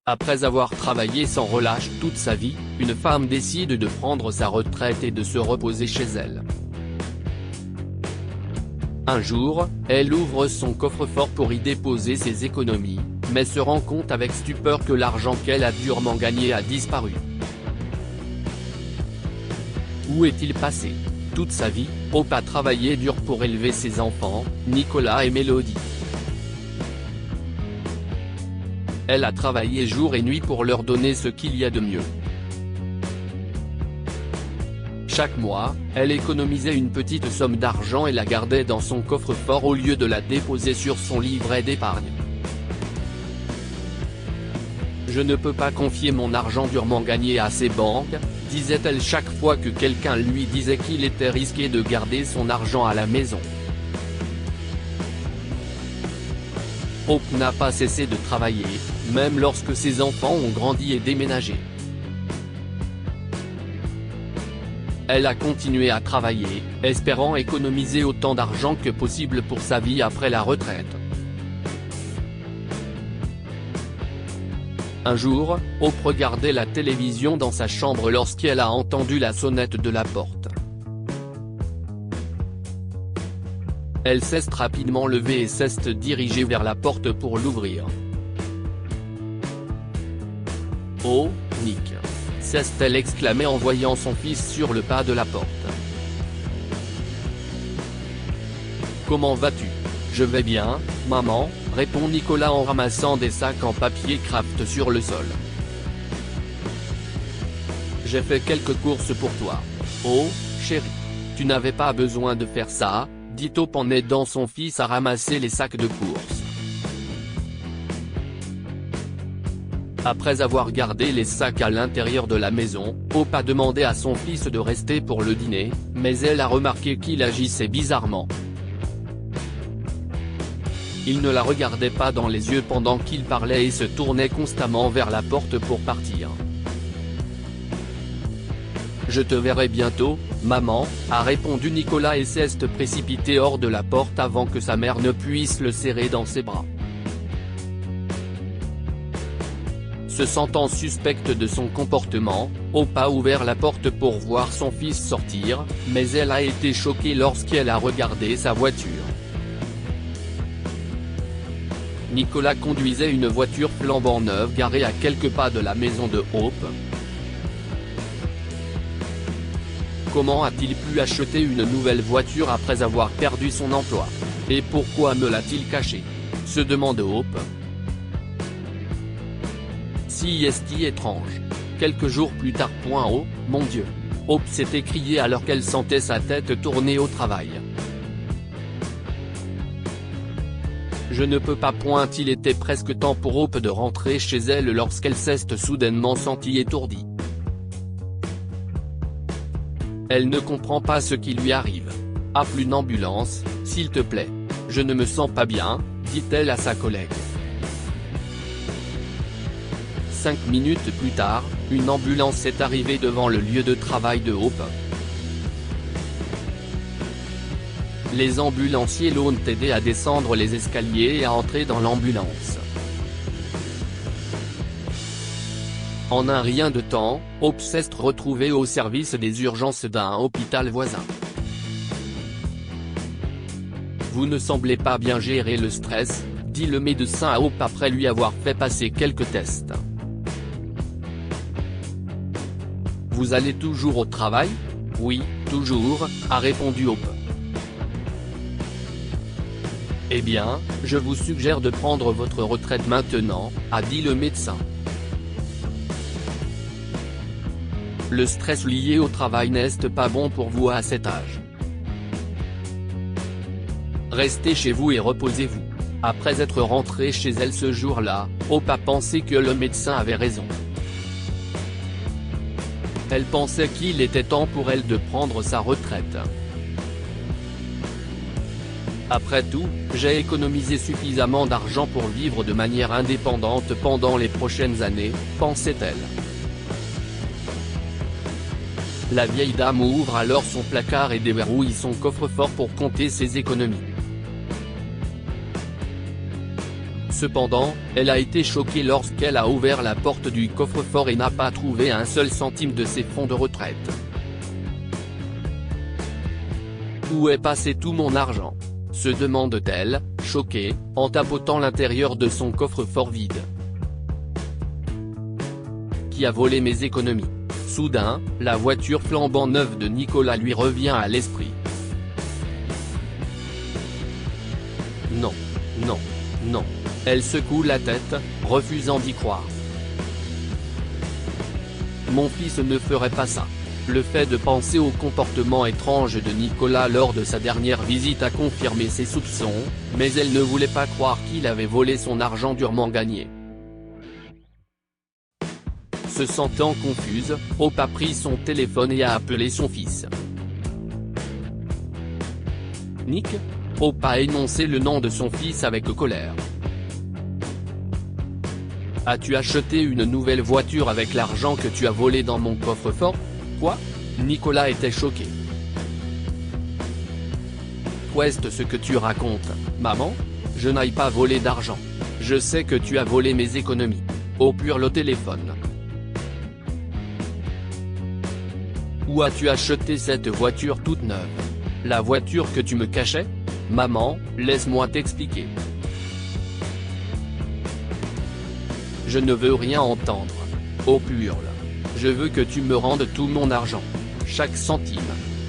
Après avoir travaillé sans relâche toute sa vie, une femme décide de prendre sa retraite et de se reposer chez elle. Un jour, elle ouvre son coffre-fort pour y déposer ses économies, mais se rend compte avec stupeur que l'argent qu'elle a durement gagné a disparu. Où est-il passé? Toute sa vie, Hope a travaillé dur pour élever ses enfants, Nicolas et Mélodie. Elle a travaillé jour et nuit pour leur donner ce qu'il y a de mieux. Chaque mois, elle économisait une petite somme d'argent et la gardait dans son coffre-fort au lieu de la déposer sur son livret d'épargne. Je ne peux pas confier mon argent durement gagné à ces banques, disait-elle chaque fois que quelqu'un lui disait qu'il était risqué de garder son argent à la maison. Hope n'a pas cessé de travailler, même lorsque ses enfants ont grandi et déménagé. Elle a continué à travailler, espérant économiser autant d'argent que possible pour sa vie après la retraite. Un jour, Hope regardait la télévision dans sa chambre lorsqu'elle a entendu la sonnette de la porte. Elle s'est rapidement levée et s'est dirigée vers la porte pour l'ouvrir. « Oh, Nick !» s'est-elle exclamée en voyant son fils sur le pas de la porte. « Comment vas-tu ? Je vais bien, maman », répond Nicolas en ramassant des sacs en papier craft sur le sol. « J'ai fait quelques courses pour toi. Oh, chérie. Tu n'avais pas besoin de faire ça, » dit Hope en aidant son fils à ramasser les sacs de courses. Après avoir gardé les sacs à l'intérieur de la maison, Hope a demandé à son fils de rester pour le dîner, mais elle a remarqué qu'il agissait bizarrement. Il ne la regardait pas dans les yeux pendant qu'il parlait et se tournait constamment vers la porte pour partir. « Je te verrai bientôt, maman », a répondu Nicolas et s'est précipité hors de la porte avant que sa mère ne puisse le serrer dans ses bras. Se sentant suspecte de son comportement, Hope a ouvert la porte pour voir son fils sortir, mais elle a été choquée lorsqu'elle a regardé sa voiture. Nicolas conduisait une voiture flambant neuve garée à quelques pas de la maison de Hope. Comment a-t-il pu acheter une nouvelle voiture après avoir perdu son emploi? Et pourquoi me l'a-t-il caché? Se demande Hope. Si est étrange. Quelques jours plus tard. Oh, mon Dieu! Hope s'est écriée alors qu'elle sentait sa tête tourner au travail. Je ne peux pas. Il était presque temps pour Hope de rentrer chez elle lorsqu'elle s'est soudainement sentie étourdie. Elle ne comprend pas ce qui lui arrive. « Appelle une ambulance, s'il te plaît. Je ne me sens pas bien », dit-elle à sa collègue. 5 minutes plus tard, une ambulance est arrivée devant le lieu de travail de Hope. Les ambulanciers l'ont aidé à descendre les escaliers et à entrer dans l'ambulance. En un rien de temps, Hope s'est retrouvée au service des urgences d'un hôpital voisin. « Vous ne semblez pas bien gérer le stress », dit le médecin à Hope après lui avoir fait passer quelques tests. « Vous allez toujours au travail ? » ?»« Oui, toujours », a répondu Hope. « Eh bien, je vous suggère de prendre votre retraite maintenant », a dit le médecin. Le stress lié au travail n'est pas bon pour vous à cet âge. Restez chez vous et reposez-vous. Après être rentrée chez elle ce jour-là, Hope a pensé que le médecin avait raison. Elle pensait qu'il était temps pour elle de prendre sa retraite. Après tout, j'ai économisé suffisamment d'argent pour vivre de manière indépendante pendant les prochaines années, pensait-elle. La vieille dame ouvre alors son placard et déverrouille son coffre-fort pour compter ses économies. Cependant, elle a été choquée lorsqu'elle a ouvert la porte du coffre-fort et n'a pas trouvé un seul centime de ses fonds de retraite. Où est passé tout mon argent ? Se demande-t-elle, choquée, en tapotant l'intérieur de son coffre-fort vide. Qui a volé mes économies ? Soudain, la voiture flambant neuve de Nicolas lui revient à l'esprit. Non, non, non. Elle secoue la tête, refusant d'y croire. Mon fils ne ferait pas ça. Le fait de penser au comportement étrange de Nicolas lors de sa dernière visite a confirmé ses soupçons, mais elle ne voulait pas croire qu'il avait volé son argent durement gagné. Se sentant confuse, Hope a pris son téléphone et a appelé son fils. Nick ? Hope a énoncé le nom de son fils avec colère. As-tu acheté une nouvelle voiture avec l'argent que tu as volé dans mon coffre-fort ? Quoi ? Nicolas était choqué. Qu'est-ce ce que tu racontes, maman ? Je n'ai pas volé d'argent. Je sais que tu as volé mes économies. Hope hurle au téléphone. Où as-tu acheté cette voiture toute neuve ? La voiture que tu me cachais ? Maman, laisse-moi t'expliquer. Je ne veux rien entendre. Hope hurle. Je veux que tu me rendes tout mon argent. Chaque centime.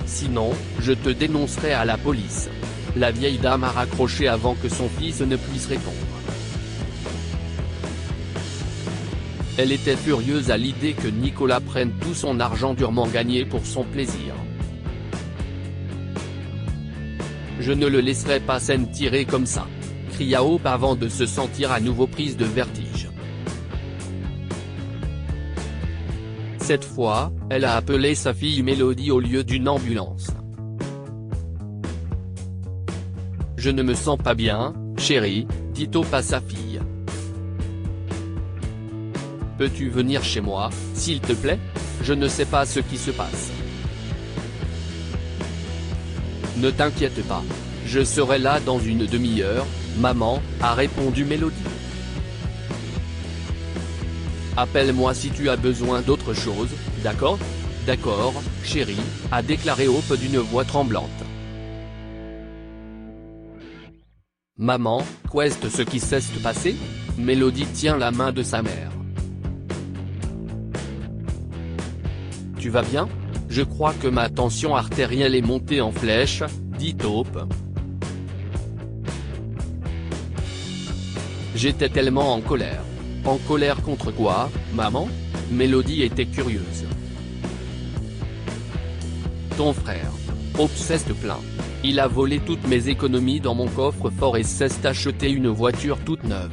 Sinon, je te dénoncerai à la police. La vieille dame a raccroché avant que son fils ne puisse répondre. Elle était furieuse à l'idée que Nicolas prenne tout son argent durement gagné pour son plaisir. Je ne le laisserai pas s'en tirer comme ça, cria Hope avant de se sentir à nouveau prise de vertige. Cette fois, elle a appelé sa fille Mélodie au lieu d'une ambulance. Je ne me sens pas bien, chérie, dit Hope à sa fille. Peux-tu venir chez moi, s'il te plaît ? Je ne sais pas ce qui se passe. Ne t'inquiète pas. Je serai là dans une demi-heure, maman, a répondu Mélodie. Appelle-moi si tu as besoin d'autre chose, d'accord ? D'accord, chérie, a déclaré Hope d'une voix tremblante. Maman, qu'est-ce ce qui s'est passé ? Mélodie tient la main de sa mère. Tu vas bien ? Je crois que ma tension artérielle est montée en flèche, dit Hope. J'étais tellement en colère. En colère contre quoi, maman ? Mélodie était curieuse. Ton frère. Hope s'est plaint. Il a volé toutes mes économies dans mon coffre-fort et s'est acheté une voiture toute neuve.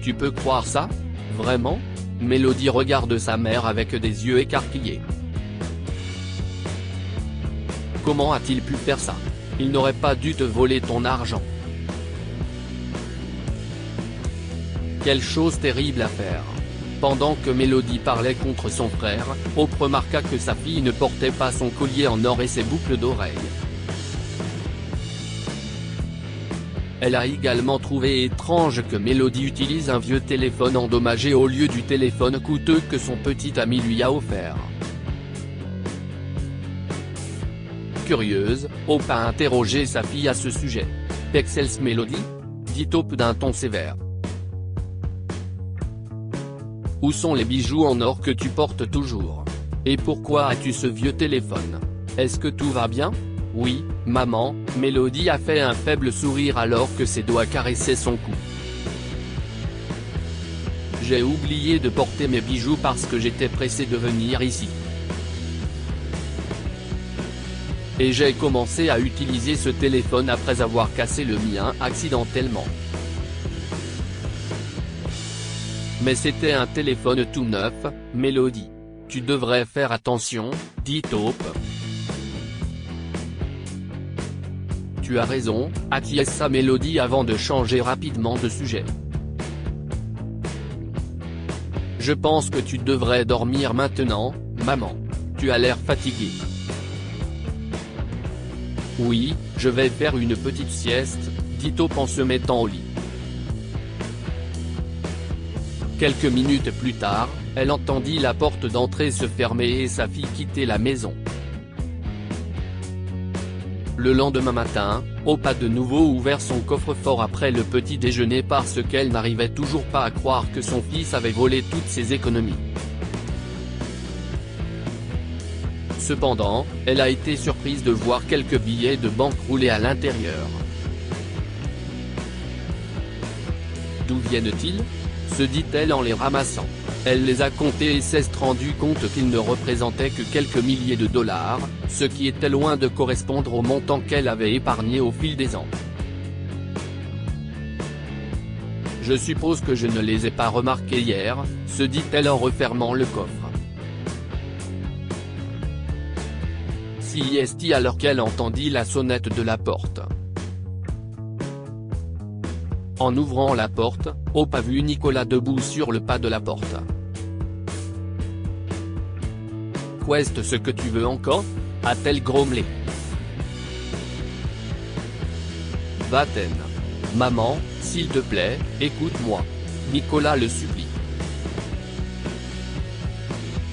Tu peux croire ça ? Vraiment ? Mélodie regarde sa mère avec des yeux écarquillés. Comment a-t-il pu faire ça ? Il n'aurait pas dû te voler ton argent. Quelle chose terrible à faire. Pendant que Mélodie parlait contre son frère, Hope remarqua que sa fille ne portait pas son collier en or et ses boucles d'oreilles. Elle a également trouvé étrange que Mélodie utilise un vieux téléphone endommagé au lieu du téléphone coûteux que son petit ami lui a offert. Curieuse, Hope a interrogé sa fille à ce sujet. Pexels Mélodie ? dit Hope d'un ton sévère. Où sont les bijoux en or que tu portes toujours ? Et pourquoi as-tu ce vieux téléphone ? Est-ce que tout va bien ? Oui, maman, Mélodie a fait un faible sourire alors que ses doigts caressaient son cou. J'ai oublié de porter mes bijoux parce que j'étais pressée de venir ici. Et j'ai commencé à utiliser ce téléphone après avoir cassé le mien accidentellement. Mais c'était un téléphone tout neuf, Mélodie. Tu devrais faire attention, dit Hope. Tu as raison, acquiesça Mélodie avant de changer rapidement de sujet. Je pense que tu devrais dormir maintenant, maman. Tu as l'air fatiguée. Oui, je vais faire une petite sieste, dit Hope en se mettant au lit. Quelques minutes plus tard, elle entendit la porte d'entrée se fermer et sa fille quitter la maison. Le lendemain matin, Hope a de nouveau ouvert son coffre-fort après le petit déjeuner parce qu'elle n'arrivait toujours pas à croire que son fils avait volé toutes ses économies. Cependant, elle a été surprise de voir quelques billets de banque rouler à l'intérieur. D'où viennent-ils ? Se dit-elle en les ramassant. Elle les a comptés et s'est rendue compte qu'ils ne représentaient que quelques milliers de dollars, ce qui était loin de correspondre au montant qu'elle avait épargné au fil des ans. Je suppose que je ne les ai pas remarqués hier, se dit-elle en refermant le coffre. Siesti alors qu'elle entendit la sonnette de la porte. En ouvrant la porte, Hope a vu Nicolas debout sur le pas de la porte. « Qu'est-ce ce que tu veux encore ?» a-t-elle grommelé. « Va-t'en. Maman, s'il te plaît, écoute-moi. » Nicolas le supplie.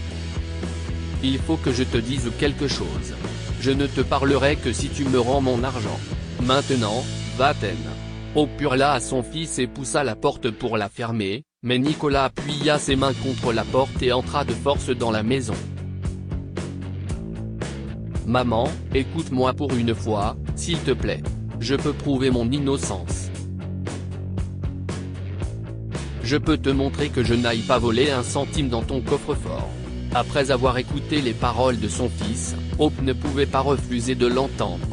« Il faut que je te dise quelque chose. Je ne te parlerai que si tu me rends mon argent. Maintenant, va-t'en. » Hope hurla à son fils et poussa la porte pour la fermer, mais Nicolas appuya ses mains contre la porte et entra de force dans la maison. « Maman, écoute-moi pour une fois, s'il te plaît. Je peux prouver mon innocence. Je peux te montrer que je n'aille pas voler un centime dans ton coffre-fort. » Après avoir écouté les paroles de son fils, Hope ne pouvait pas refuser de l'entendre.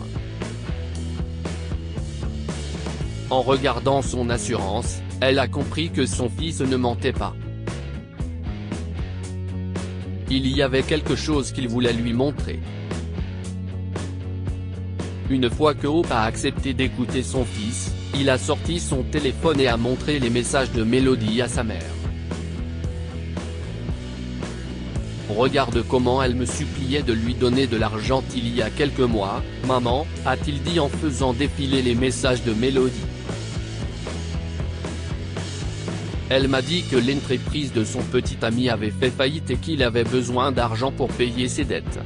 En regardant son assurance, elle a compris que son fils ne mentait pas. Il y avait quelque chose qu'il voulait lui montrer. Une fois que Hope a accepté d'écouter son fils, il a sorti son téléphone et a montré les messages de Mélodie à sa mère. Regarde comment elle me suppliait de lui donner de l'argent il y a quelques mois, maman, a-t-il dit en faisant défiler les messages de Mélodie. Elle m'a dit que l'entreprise de son petit ami avait fait faillite et qu'il avait besoin d'argent pour payer ses dettes.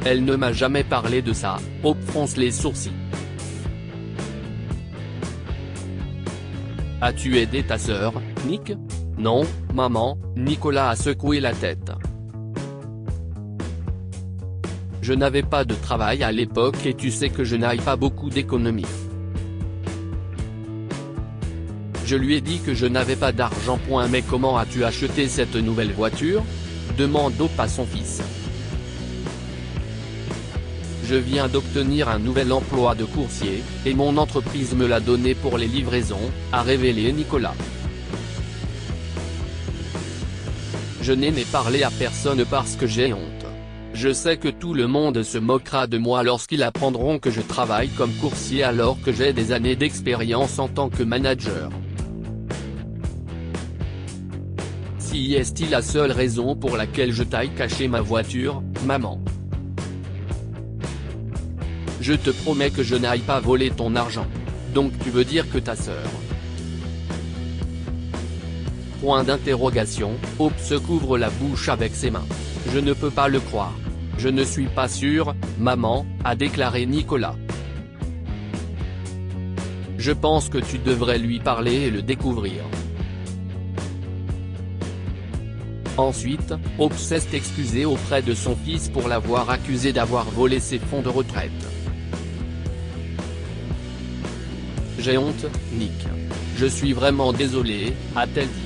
Elle ne m'a jamais parlé de ça, Hope fronce les sourcils. As-tu aidé ta sœur, Nick ? Non, maman, Nicolas a secoué la tête. Je n'avais pas de travail à l'époque et tu sais que je n'ai pas beaucoup d'économies. Je lui ai dit que je n'avais pas d'argent. Mais comment as-tu acheté cette nouvelle voiture ? Demande Hope à son fils. Je viens d'obtenir un nouvel emploi de coursier, et mon entreprise me l'a donné pour les livraisons, a révélé Nicolas. Je n'ai parlé à personne parce que j'ai honte. Je sais que tout le monde se moquera de moi lorsqu'ils apprendront que je travaille comme coursier alors que j'ai des années d'expérience en tant que manager. Si est-il la seule raison pour laquelle je t'aille cacher ma voiture, maman? Je te promets que je n'aille pas voler ton argent. Donc tu veux dire que ta sœur… Point d'interrogation, Hope se couvre la bouche avec ses mains. Je ne peux pas le croire. Je ne suis pas sûr, maman, a déclaré Nicolas. Je pense que tu devrais lui parler et le découvrir. Ensuite, Hope s'est excusée auprès de son fils pour l'avoir accusé d'avoir volé ses fonds de retraite. J'ai honte, Nick. Je suis vraiment désolée, a-t-elle dit.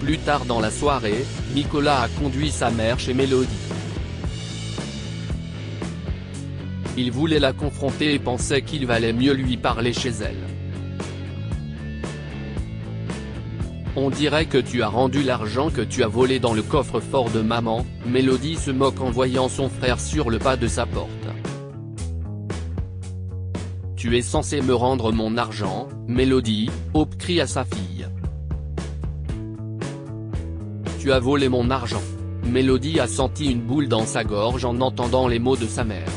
Plus tard dans la soirée, Nicolas a conduit sa mère chez Mélodie. Il voulait la confronter et pensait qu'il valait mieux lui parler chez elle. On dirait que tu as rendu l'argent que tu as volé dans le coffre-fort de maman, Mélodie se moque en voyant son frère sur le pas de sa porte. Tu es censé me rendre mon argent, Mélodie, Hope crie à sa fille. Tu as volé mon argent. Mélodie a senti une boule dans sa gorge en entendant les mots de sa mère.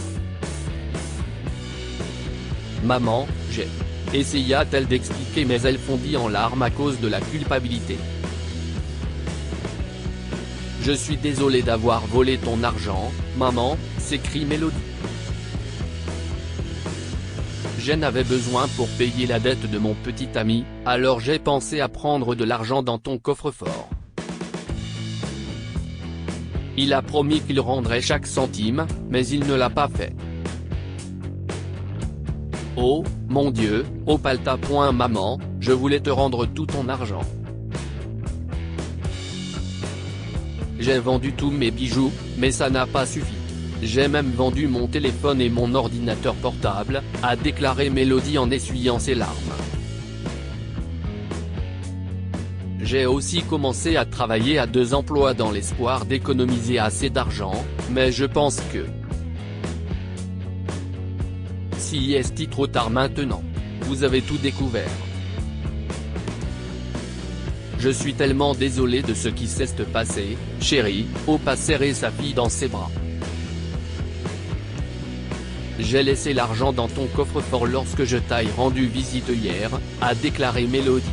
Maman, j'ai essaya-t-elle d'expliquer mais elle fondit en larmes à cause de la culpabilité. Je suis désolé d'avoir volé ton argent, maman, s'écrie Mélodie. J'en avais besoin pour payer la dette de mon petit ami, alors j'ai pensé à prendre de l'argent dans ton coffre-fort. Il a promis qu'il rendrait chaque centime, mais il ne l'a pas fait. Oh, mon Dieu, oh palta. Maman, je voulais te rendre tout ton argent. J'ai vendu tous mes bijoux, mais ça n'a pas suffi. J'ai même vendu mon téléphone et mon ordinateur portable, a déclaré Mélodie en essuyant ses larmes. J'ai aussi commencé à travailler à 2 emplois dans l'espoir d'économiser assez d'argent, mais je pense que si est trop tard maintenant. Vous avez tout découvert. Je suis tellement désolé de ce qui s'est passé, chérie, Opa serrait sa fille dans ses bras. J'ai laissé l'argent dans ton coffre-fort lorsque je t'ai rendu visite hier, a déclaré Mélodie.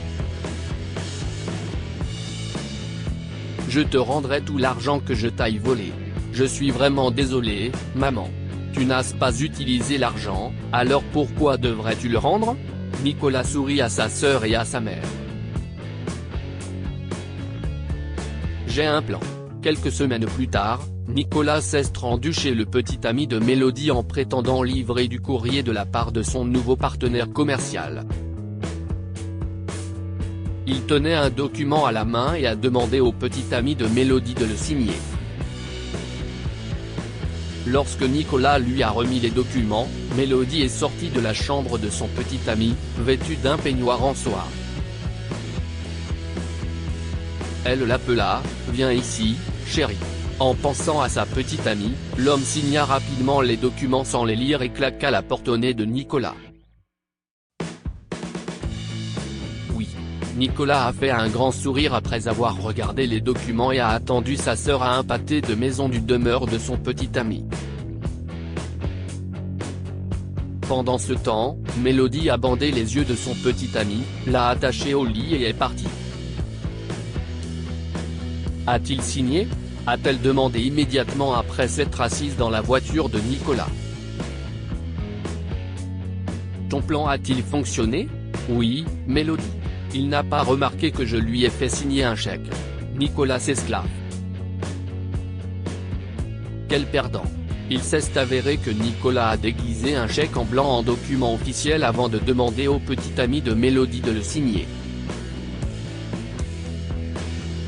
Je te rendrai tout l'argent que je t'ai volé. Je suis vraiment désolé, maman. Tu n'as pas utilisé l'argent, alors pourquoi devrais-tu le rendre? Nicolas sourit à sa sœur et à sa mère. J'ai un plan. Quelques semaines plus tard, Nicolas s'est rendu chez le petit ami de Mélodie en prétendant livrer du courrier de la part de son nouveau partenaire commercial. Il tenait un document à la main et a demandé au petit ami de Mélodie de le signer. Lorsque Nicolas lui a remis les documents, Mélodie est sortie de la chambre de son petit ami, vêtue d'un peignoir en soie. Elle l'appela, « Viens ici, chérie ». En pensant à sa petite amie, l'homme signa rapidement les documents sans les lire et claqua la porte au nez de Nicolas. Oui. Nicolas a fait un grand sourire après avoir regardé les documents et a attendu sa sœur à un pâté de maison du demeure de son petit ami. Pendant ce temps, Mélodie a bandé les yeux de son petit ami, l'a attaché au lit et est partie. A-t-il signé ? A-t-elle demandé immédiatement après s'être assise dans la voiture de Nicolas. Ton plan a-t-il fonctionné ? Oui, Mélodie. Il n'a pas remarqué que je lui ai fait signer un chèque. Nicolas s'esclave. Quel perdant. Il s'est avéré que Nicolas a déguisé un chèque en blanc en document officiel avant de demander au petit ami de Mélodie de le signer.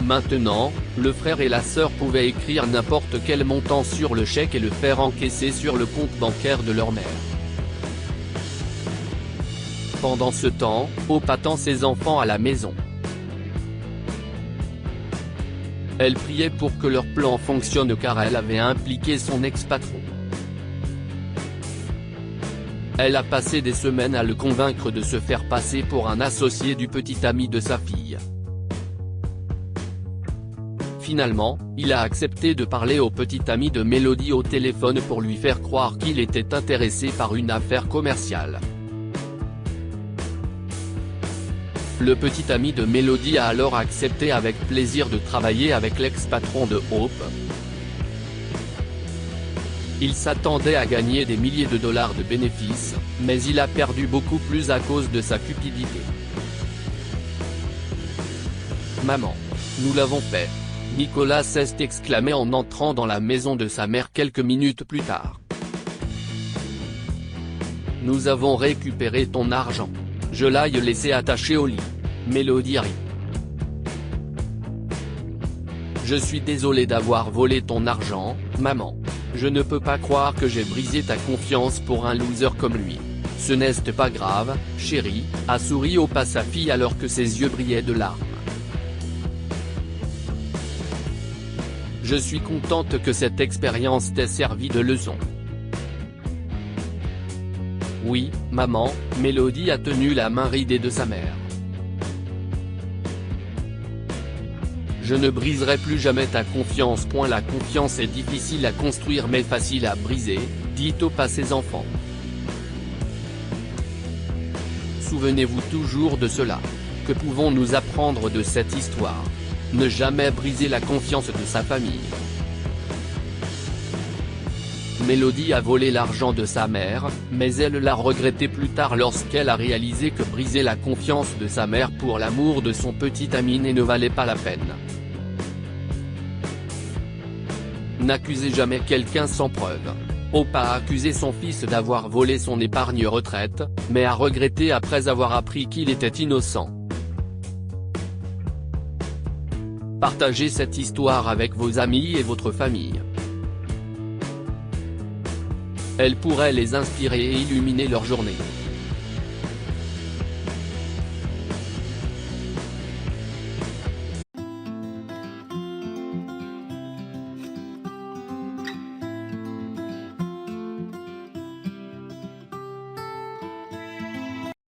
Maintenant, le frère et la sœur pouvaient écrire n'importe quel montant sur le chèque et le faire encaisser sur le compte bancaire de leur mère. Pendant ce temps, Opa attend ses enfants à la maison. Elle priait pour que leur plan fonctionne car elle avait impliqué son ex-patron. Elle a passé des semaines à le convaincre de se faire passer pour un associé du petit ami de sa fille. Finalement, il a accepté de parler au petit ami de Mélodie au téléphone pour lui faire croire qu'il était intéressé par une affaire commerciale. Le petit ami de Mélodie a alors accepté avec plaisir de travailler avec l'ex-patron de Hope. Il s'attendait à gagner des milliers de dollars de bénéfices, mais il a perdu beaucoup plus à cause de sa cupidité. Maman. Nous l'avons fait. Nicolas s'est exclamé en entrant dans la maison de sa mère quelques minutes plus tard. Nous avons récupéré ton argent. Je l'ai laissé attaché au lit. Mélodie rit. Je suis désolé d'avoir volé ton argent, maman. Je ne peux pas croire que j'ai brisé ta confiance pour un loser comme lui. Ce n'est pas grave, chérie, a souri Opa sa fille alors que ses yeux brillaient de larmes. Je suis contente que cette expérience t'ait servi de leçon. Oui, maman, Mélodie a tenu la main ridée de sa mère. Je ne briserai plus jamais ta confiance. La confiance est difficile à construire mais facile à briser, dit Top à ses enfants. Souvenez-vous toujours de cela. Que pouvons-nous apprendre de cette histoire? Ne jamais briser la confiance de sa famille. Mélodie a volé l'argent de sa mère, mais elle l'a regretté plus tard lorsqu'elle a réalisé que briser la confiance de sa mère pour l'amour de son petit Amine ne valait pas la peine. N'accusez jamais quelqu'un sans preuve. Hope a accusé son fils d'avoir volé son épargne retraite, mais a regretté après avoir appris qu'il était innocent. Partagez cette histoire avec vos amis et votre famille. Elle pourrait les inspirer et illuminer leur journée.